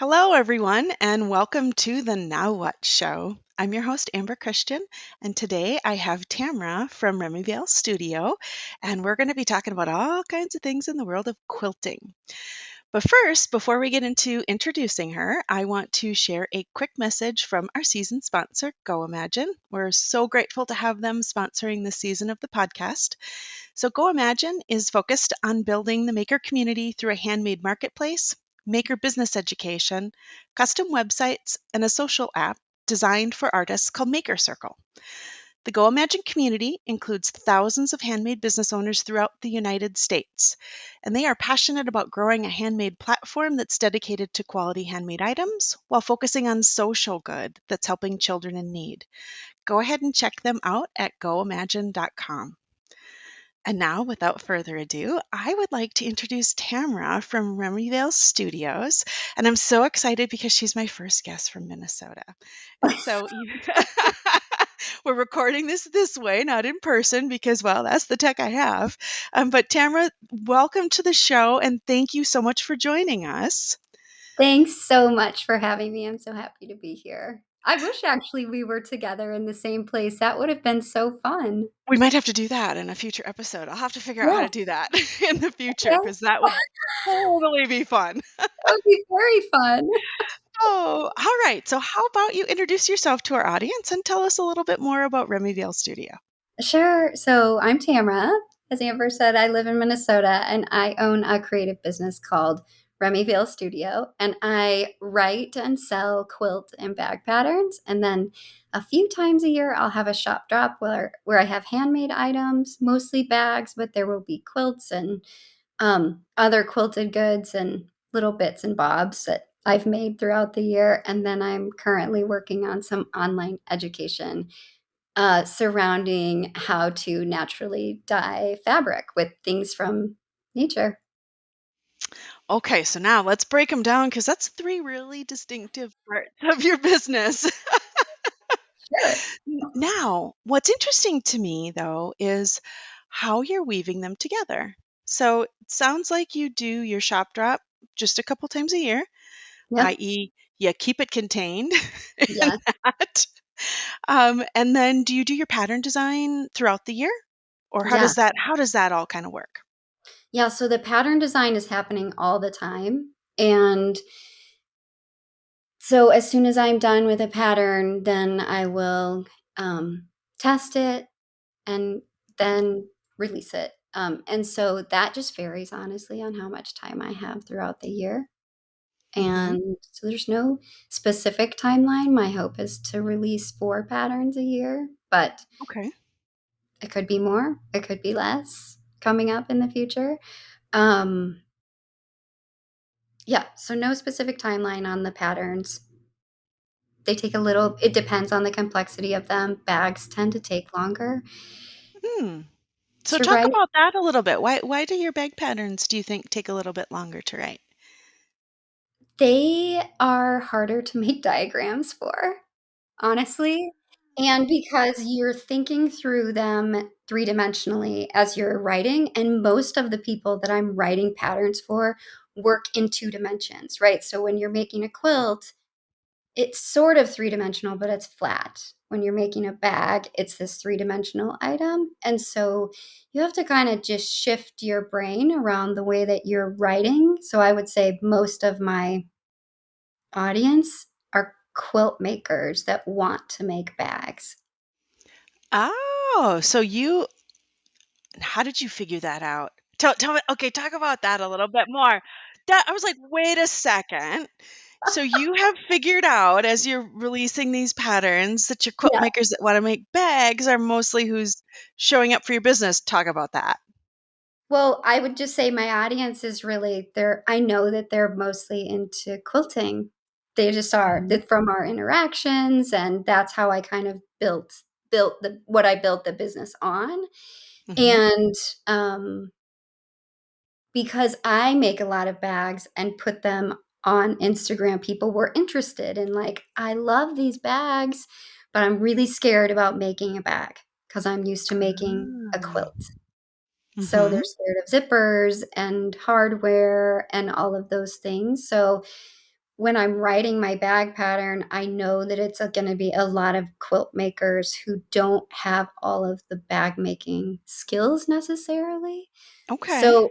Hello, everyone, and welcome to the Now What Show. I'm your host, Amber Christian, and today I have Tamara from Remi Vail Studio, and we're going to be talking about all kinds of things in the world of quilting. But first, before we get into introducing her, I want to share a quick message from our season sponsor, Go Imagine. We're so grateful to have them sponsoring this season of the podcast. So, Go Imagine is focused on building the maker community through a handmade marketplace, maker business education, custom websites, and a social app designed for artists called Maker Circle. The Go Imagine community includes thousands of handmade business owners throughout the United States, and they are passionate about growing a handmade platform that's dedicated to quality handmade items while focusing on social good that's helping children in need. Go ahead and check them out at goimagine.com. And now, without further ado, I would like to introduce Tamara from Remi Vail Studios. And I'm so excited because she's my first guest from Minnesota. And so we're recording this way, not in person, because, well, that's the tech I have. But Tamara, welcome to the show, and thank you so much for joining us. Thanks so much for having me. I'm so happy to be here. I wish actually we were together in the same place. That would have been so fun. We might have to do that in a future episode. I'll have to figure out how Yeah. to do that in the future Okay. because that would totally be fun. That would be very fun. Oh, all right. So, how about you introduce yourself to our audience and tell us a little bit more about Remi Vail Studio? Sure. So I'm Tamara. As Amber said, I live in Minnesota and I own a creative business called Remi Vail Studio. And I write and sell quilt and bag patterns. And then a few times a year, I'll have a shop drop where I have handmade items, mostly bags, but there will be quilts and other quilted goods and little bits and bobs that I've made throughout the year. And then I'm currently working on some online education surrounding how to naturally dye fabric with things from nature. Okay, so now let's break them down because that's three really distinctive parts of your business. Sure. Now, what's interesting to me though is how you're weaving them together. So it sounds like you do your shop drop just a couple times a year, Yep. i.e., you keep it contained in Yeah. that. And then do you do your pattern design throughout the year? Or Yeah. how does that all kind of work? Yeah. So the pattern design is happening all the time. And so as soon as I'm done with a pattern, then I will test it and then release it. And so that just varies, honestly, on how much time I have throughout the year. Mhm. And so there's no specific timeline. My hope is to release 4 patterns a year, but Okay. it could be more, it could be less coming up in the future. Um, yeah, so no specific timeline on the patterns. They take a little it depends on the complexity of them. Bags tend to take longer Hmm. So to talk write. about that a little bit. Why do your bag patterns, do you think, take a little bit longer to write? They are harder to make diagrams for. Honestly, and because you're thinking through them three-dimensionally as you're writing, and most of the people that I'm writing patterns for work in 2 dimensions, right? So when you're making a quilt, it's sort of three-dimensional, but it's flat. When you're making a bag, it's this three-dimensional item, and so you have to kinda just shift your brain around the way that you're writing. So I would say most of my audience are quilt makers that want to make bags. Oh, so you how did you figure that out? Tell me, okay, talk about that a little bit more. That I was like, "Wait a second." So you have figured out as you're releasing these patterns that your quilt Yeah. makers that wanna make bags are mostly who's showing up for your business. Talk about that. Well, I would just say my audience is really I know that they're mostly into quilting. They just are Mhm. that from our interactions, and that's how I kind of built the what I built the business on. Mhm. And um because I make a lot of bags and put them on Instagram, people were interested in like, I love these bags, but I'm really scared about making a bag because I'm used to making a Ah. quilt. So Mhm. they're scared of zippers and hardware and all of those things. So when I'm writing my bag pattern, I know that it's going to be a lot of quilt makers who don't have all of the bag making skills necessarily. Okay. So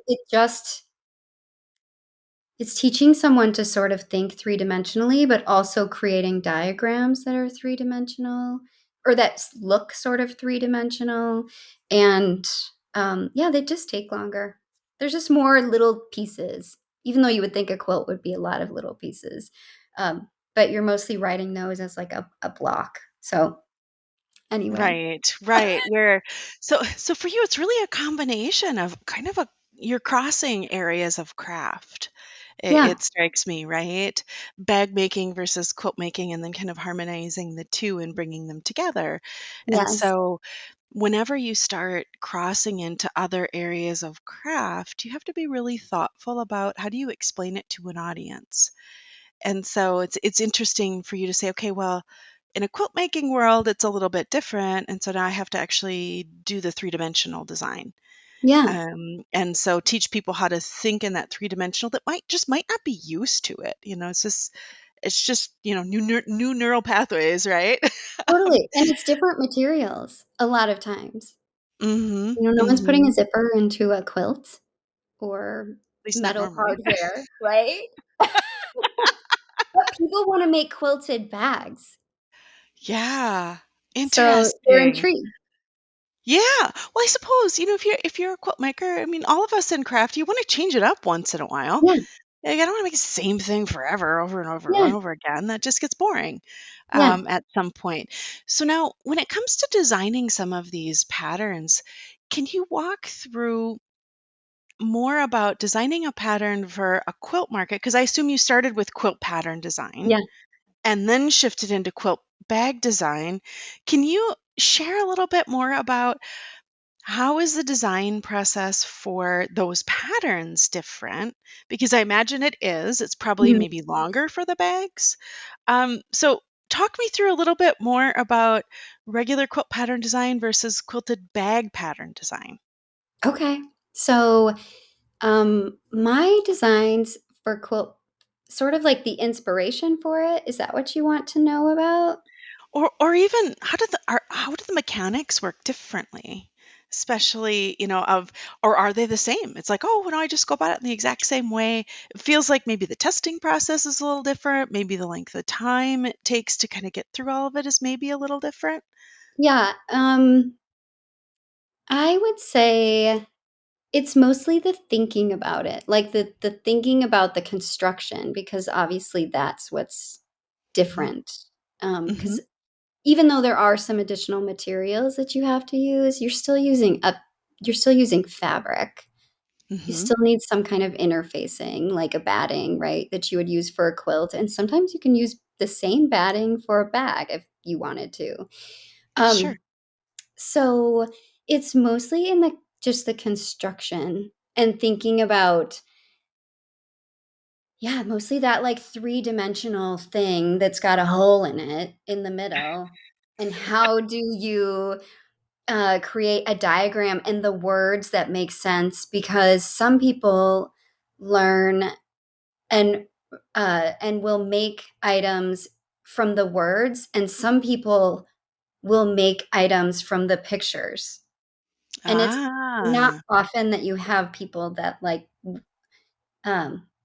it's teaching someone to sort of think three-dimensionally, but also creating diagrams that are three-dimensional or that look sort of three-dimensional. And yeah, they just take longer. There's just more little pieces, even though you would think a quilt would be a lot of little pieces. But you're mostly writing those as like a block. So anyway, Right, right. Where so for you, it's really a combination of kind of a you're crossing areas of craft. yeah, It strikes me, right? Bag making versus quilt making, and then kind of harmonizing the two and bringing them together. And yes, so, whenever you start crossing into other areas of craft, you have to be really thoughtful about how do you explain it to an audience. And so it's interesting for you to say, okay, well, in a quilt making world, it's a little bit different, and so now I have to actually do the three-dimensional design. yeah, And so teach people how to think in that three-dimensional that might not be used to it. It's just new neural pathways, right? um, totally. And it's different materials a lot of times. mm-hmm, No one's putting a mm-hmm. zipper into a quilt or At least not metal normally. hardware, right? But people wanna make quilted bags, Yeah, so they're interesting. intrigued. Yeah. Well, I suppose, if you're a quilt maker, I mean, all of us in craft, you want to change it up once in a while. Yeah, Like, I don't want to make the same thing forever, over and over yeah, and over again. That just gets boring yeah. at some point. So now, when it comes to designing some of these patterns, can you walk through more about designing a pattern for a quilt market? Because I assume you started with quilt pattern design Yeah. and then shifted into quilt bag design. Can you share a little bit more about how is the design process for those patterns different? Because I imagine it is. It's probably Mhm. maybe longer for the bags. So talk me through a little bit more about regular quilt pattern design versus quilted bag pattern design. Okay. So, my designs for quilt sort of like the inspiration for it, is that what you want to know about? Or even how do the mechanics work differently? Especially, or are they the same? It's like, oh, I just go about it in the exact same way. It feels like maybe the testing process is a little different. Maybe the length of time it takes to kind of get through all of it is maybe a little different. Yeah, I would say it's mostly the thinking about it, like the thinking about the construction, because obviously that's what's Hmm. different. Hmm. Because even though there are some additional materials that you have to use, you're still using fabric. You Hmm. still need some kind of interfacing, like a batting, right, that you would use for a quilt, and sometimes you can use the same batting for a bag if you wanted to. Sure. Um, so it's mostly in the construction and thinking about, yeah, mostly that like three-dimensional thing that's got a hole in it in the middle. And how do you create a diagram and the words that make sense? Because some people learn and and will make items from the words, and some people will make items from the pictures. And it's not Ah. often that you have people that like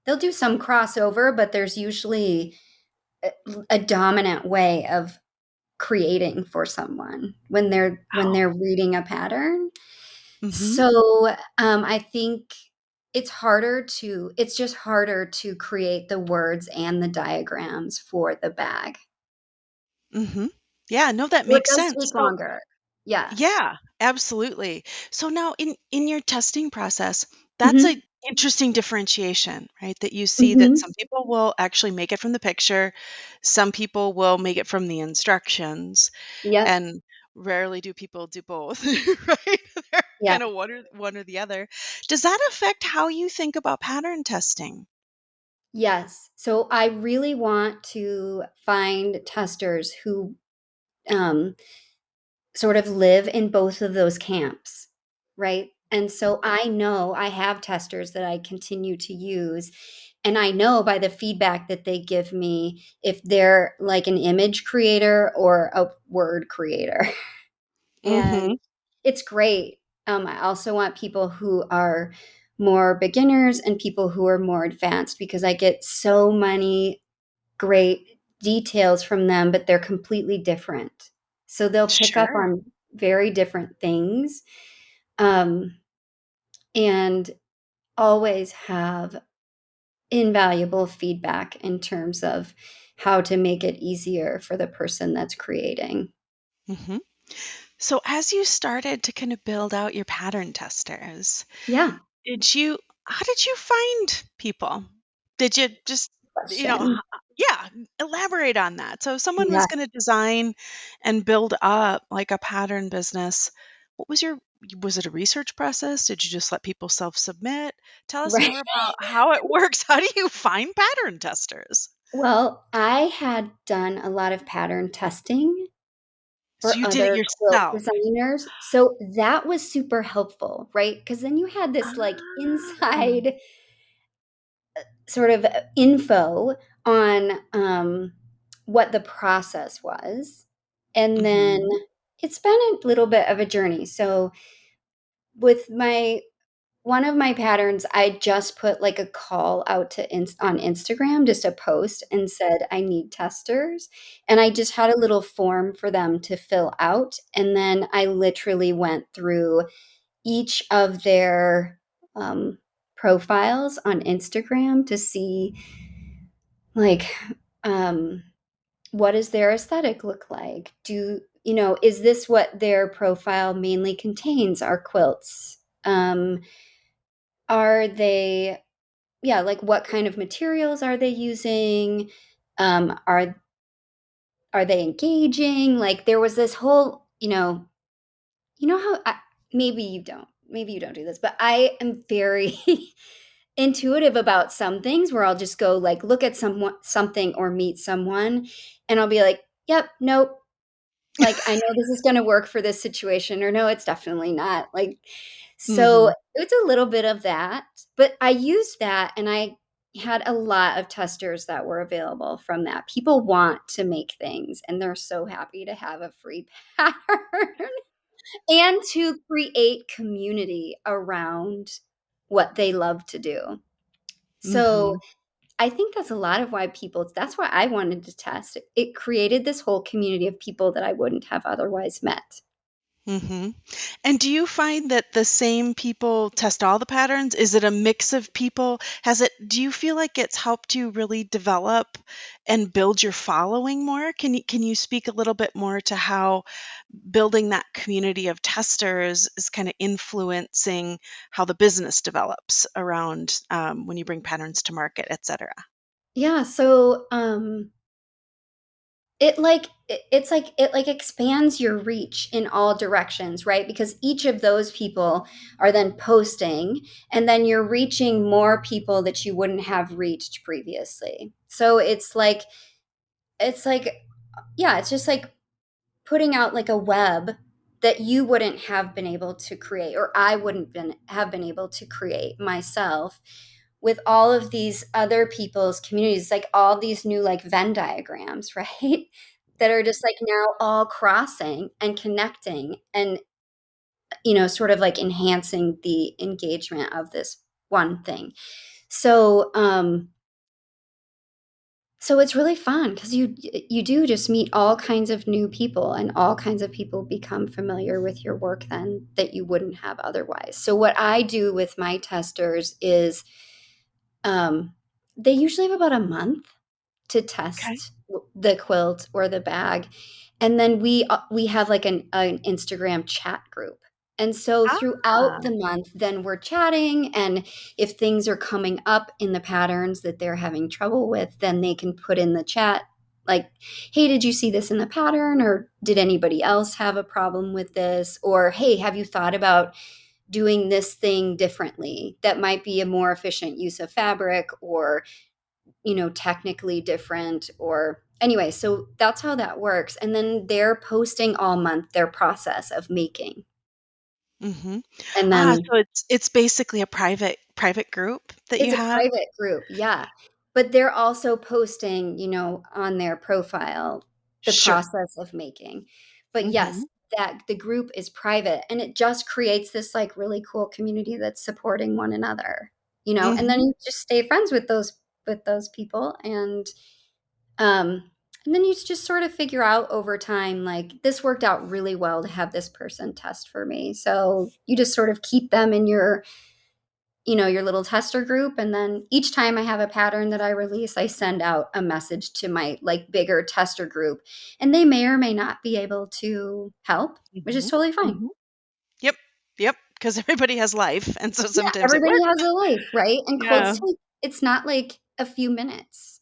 they'll do some crossover, but there's usually a dominant way of creating for someone when Oh. they're reading a pattern. Hmm. So I think it's just harder to create the words and the diagrams for the bag. Hmm. Yeah. No, that So it makes does sense. take So longer. Yeah. yeah, absolutely. So now in your testing process, that's Mhm. a interesting differentiation, right? That you see that Mhm. some people will actually make it from the picture, some people will make it from the instructions, Yep. and rarely do people do both, right? They're Yeah. kind of one or the other. Does that affect how you think about pattern testing? Yes. So I really want to find testers who um, sort of live in both of those camps, right? And so I know I have testers that I continue to use, And I know by the feedback that they give me if they're like an image creator or a word creator. And Mhm. it's great. I also want people who are more beginners and people who are more advanced because I get so many great details from them, but they're completely different. So they'll pick up Sure. on very different things, um, and always have invaluable feedback in terms of how to make it easier for the person that's creating. Mhm. So as you started to kind of build out your pattern testers, Yeah. how did you find people? Did you just, you know, Question. yeah, elaborate on that. So if someone Yeah. was going to design and build up like a pattern business, what was it a research process? Did you just let people self-submit? Tell us Right. more about how it works. How do you find pattern testers? Well, I had done a lot of pattern testing So for you did it other quilt yourself. designers. So that was super helpful, right? Because then you had this like Ah. inside sort of info on what the process was. And then Mhm. it's been a little bit of a journey. So with my one of my patterns, I just put like a call out to on Instagram, just a post and said, I need testers. And I just had a little form for them to fill out. And then I literally went through each of their profiles on Instagram to see like, um, what does their aesthetic look like? Is this what their profile mainly contains? Are quilts? Are they Yeah, like what kind of materials are they using? Um, are are they engaging? Like there was this whole, how maybe you don't do this, but I am very intuitive about some things where I'll just go like look at something or meet someone and I'll be like, "Yep, nope, like, I know this is gonna work for this situation," or, "No, it's definitely not." Like, so Mhm. it's a little bit of that, but I used that and I had a lot of testers that were available from that. People want to make things, and they're so happy to have a free pattern and to create community around what they love to do. So, Mhm. I think that's a lot of why that's why I wanted to test. It created this whole community of people that I wouldn't have otherwise met. Mhm. And do you find that the same people test all the patterns? Is it a mix of people? Do you feel like it's helped you really develop and build your following more? Can you speak a little bit more to how building that community of testers is kind of influencing how the business develops around when you bring patterns to market, et cetera? Yeah, so, it's like it like expands your reach in all directions, right? Because each of those people are then posting, and then you're reaching more people that you wouldn't have reached previously. So it's like yeah, it's just like putting out like a web that you wouldn't have been able to create or I wouldn't have been able to create myself with all of these other people's communities, like all these new like Venn diagrams, right? That are just like now all crossing and connecting and sort of like enhancing the engagement of this one thing. So so it's really fun because you do just meet all kinds of new people and all kinds of people become familiar with your work then that you wouldn't have otherwise. So what I do with my testers is um, they usually have about a month to Okay. test the quilt or the bag, and then we have like an Instagram chat group. And so throughout Ah. the month, then we're chatting, and if things are coming up in the patterns that they're having trouble with, then they can put in the chat like, "Hey, did you see this in the pattern, or did anybody else have a problem with this?" Or, "Hey, have you thought about doing this thing differently that might be a more efficient use of fabric or technically different?" Or anyway, so that's how that works. And then they're posting all month their process of making. Mhm. And Ah, then so it's basically a private group that you It's a have? private group, yeah, but they're also posting, on their profile the Sure. process of making. But yes, Mhm. that the group is private, and it just creates this, like, really cool community that's supporting one another, and then Mhm. you just stay friends with those people, um, and then you just sort of figure out over time, like, this worked out really well to have this person test for me, so you just sort of keep them in your little tester group. And then each time I have a pattern that I release, I send out a message to my like bigger tester group. And they may or may not be able to help, which is Mhm. totally fine. Mhm. Yep. Yep. Because everybody has life, and so Yeah, sometimes it everybody works. has a life, right? And Yeah. quilts take, it's not like a few minutes.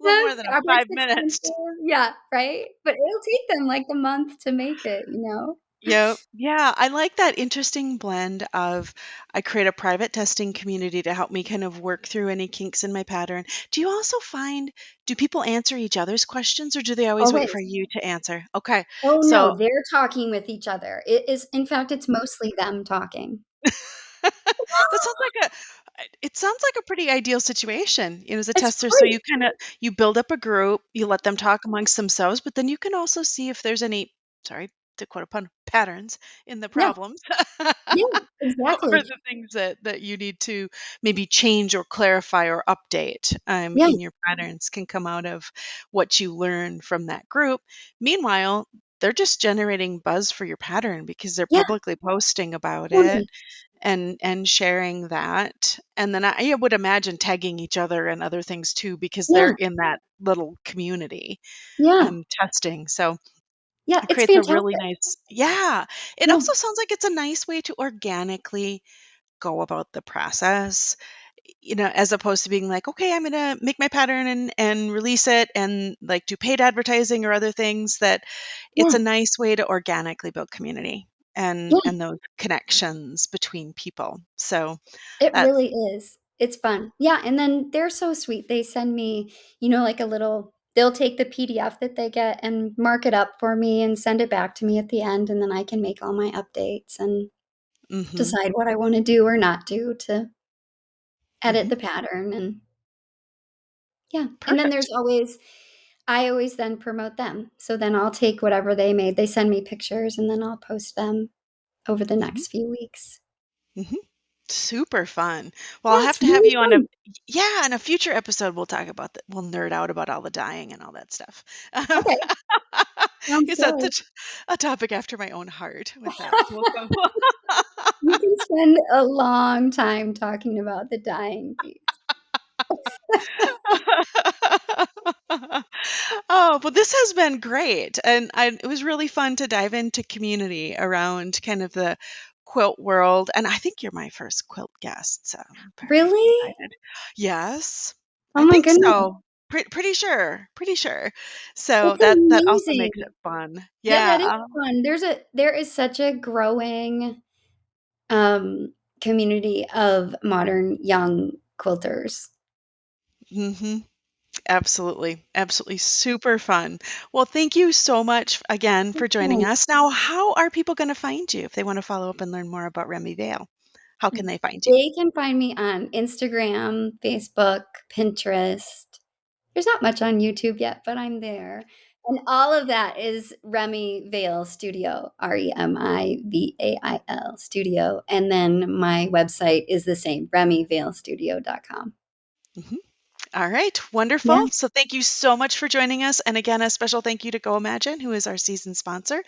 A little more Because than a fabric's 5 minutes. expensive. Yeah, right? But it'll take them like a month to make it. Yep. Yeah, I like that interesting blend of I create a private testing community to help me kind of work through any kinks in my pattern. Do you also find do people answer each other's questions or do they always wait for Always. you to answer? Okay. Oh, So no, they're talking with each other. It is, in fact, it's mostly them talking. that sounds like a it sounds like a pretty ideal situation, as a It's tester. So great. you build up a group, you let them talk amongst themselves, but then you can also see if there's any, sorry to quote a pun, patterns in the Yeah, problems yeah, or exactly. the things that you need to maybe change or clarify or update Yeah, in your patterns can come out of what you learn from that group. Meanwhile, they're just generating buzz for your pattern because they're yeah, publicly posting about it totally. and sharing that. And then I would imagine tagging each other and other things too because they're Yeah, in that little community yeah, testing. So yeah, it it's creates a really fantastic. nice, yeah. It Yeah, also sounds like it's a nice way to organically go about the process, as opposed to being like, okay, I'm gonna make my pattern and release it and like do paid advertising or other things. That it's yeah, a nice way to organically build community yeah, and those connections between people. So it that really is. It's fun. Yeah, and then they're so sweet. They send me, like a little they'll take the PDF that they get and mark it up for me and send it back to me at the end, and then I can make all my updates and mhm, decide what I wanna do or not do to edit mhm, the pattern, and yeah, and then perfect. there's always I always then promote them. So then I'll take whatever they made. They send me pictures and then I'll post them over the Mhm, next few weeks. mhm. Super fun. Well, Yeah, I'll have it's to have really you on a fun. yeah, in a future episode, we'll talk about we'll nerd out about all the dyeing and all that stuff. Okay, sounds Because that's good. such a topic after my own heart with that. So we'll come You can spend a long time talking about the dyeing piece. Oh, but this has been great, and it was really fun to dive into community around kind of the quilt world, and I think you're my first quilt guest, so I'm very Really? excited. Yes, Oh I my think goodness. so. Pretty sure, pretty sure. So It's that also makes amazing. it fun. Yeah, that is Yeah. fun. There is such a growing community of modern young quilters. Mhm. Absolutely. Absolutely super fun. Well, thank you so much again for joining us. Now, how are people going to find you if they want to follow up and learn more about Remi Vale? How can they find you? They can find me on Instagram, Facebook, Pinterest. There's not much on YouTube yet, but I'm there. And all of that is Remi Vail Studio, Remivail Studio. And then my website is the same, remyvailstudio.com. Mhm. All right, wonderful. Yeah. So thank you so much for joining us. And again, a special thank you to Go Imagine, who is our season sponsor.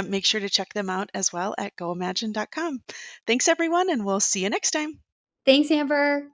Make sure to check them out as well at goimagine.com. Thanks, everyone, and we'll see you next time. Thanks, Amber.